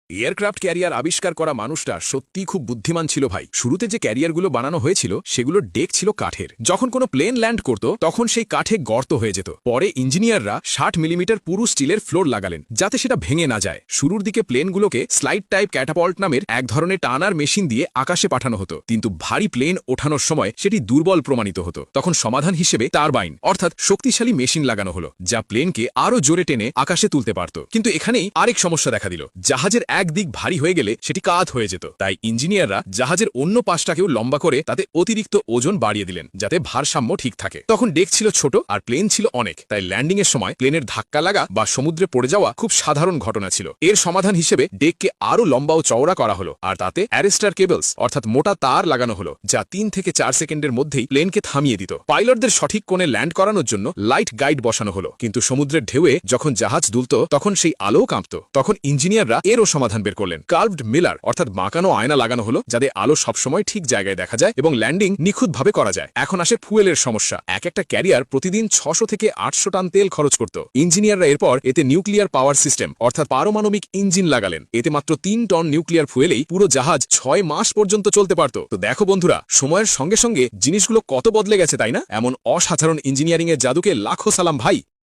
Aircraft carrier আবিষ্কার করা মানুষটা সত্যিই খুব বুদ্ধিমান ছিল ভাই। শুরুতে যে ক্যারিয়ারগুলো বানানো হয়েছিল সেগুলোর ডেক ছিল কাঠের। যখন কোনো প্লেন ল্যান্ড করত তখন সেই কাঠে গর্ত হয়ে যেত। পরে ইঞ্জিনিয়াররা 60 মিলিমিটার পুরু স্টিলের ফ্লোর লাগালেন যাতে সেটা ভেঙে না যায়। শুরুর দিকে প্লেনগুলোকে স্লাইড টাইপ ক্যাটাপল্ট নামের এক ধরনের টানার মেশিন দিয়ে আকাশে পাঠানো হতো, কিন্তু ভারী প্লেন ওঠানোর সময় সেটি দুর্বল প্রমাণিত হতো। তখন সমাধান হিসেবে টারবাইন অর্থাৎ শক্তিশালী মেশিন লাগানো হলো যা প্লেনকে আরো জোরে টেনে আকাশে তুলতে পারত। কিন্তু এখানেই আরেক সমস্যা দেখা দিল, জাহাজের একদিক ভারী হয়ে গেলে সেটি কাত হয়ে যেত। তাই ইঞ্জিনিয়াররা জাহাজের অন্য পাশটাকেও লম্বা করে তাতে অতিরিক্ত ওজন বাড়িয়ে দিলেন যাতে ভারসাম্য ঠিক থাকে। তখন ডেক ছিল ছোট আর প্লেন ছিল অনেক, তাই ল্যান্ডিং এর সময় প্লেনের ধাক্কা লাগা বা সমুদ্রে পড়ে যাওয়া খুব সাধারণ ঘটনা ছিল। এর সমাধান হিসেবে ডেককে আরো লম্বা ও চওড়া করা হলো আর তাতে অ্যারেস্টার কেবলস অর্থাৎ মোটা তার লাগানো হলো যা 3 থেকে 4 সেকেন্ডের মধ্যেই প্লেনকে থামিয়ে দিত। পাইলটদের সঠিক কোণে ল্যান্ড করানোর জন্য লাইট গাইড বসানো হলো, কিন্তু সমুদ্রের ঢেউয়ে যখন জাহাজ দুলত তখন সেই আলো কাঁপত। তখন ইঞ্জিনিয়াররা এরও সমাধান বের করলেন। কার্ভড মিলার অর্থাৎ বাঁকানো আয়না লাগানো হলো যাতে আলো সবসময় ঠিক জায়গায় দেখা যায় এবং ল্যান্ডিং নিখুঁতভাবে করা যায়। এখন আসে ফুয়েলের সমস্যা। একটা ক্যারিয়ার প্রতিদিন 600 থেকে 800 টন তেল খরচ করত। ইঞ্জিনিয়াররা এরপর এতে নিউক্লিয়ার পাওয়ার সিস্টেম অর্থাৎ পারমাণবিক ইঞ্জিন লাগালেন। এতে মাত্র 3 টন নিউক্লিয়ার ফুয়েলেই পুরো জাহাজ 6 মাস পর্যন্ত চলতে পারত। তো দেখো বন্ধুরা, সময়ের সঙ্গে সঙ্গে জিনিসগুলো কত বদলে গেছে, তাই না? এমন অসাধারণ ইঞ্জিনিয়ারিং এর জাদুকে লাখো সালাম ভাই।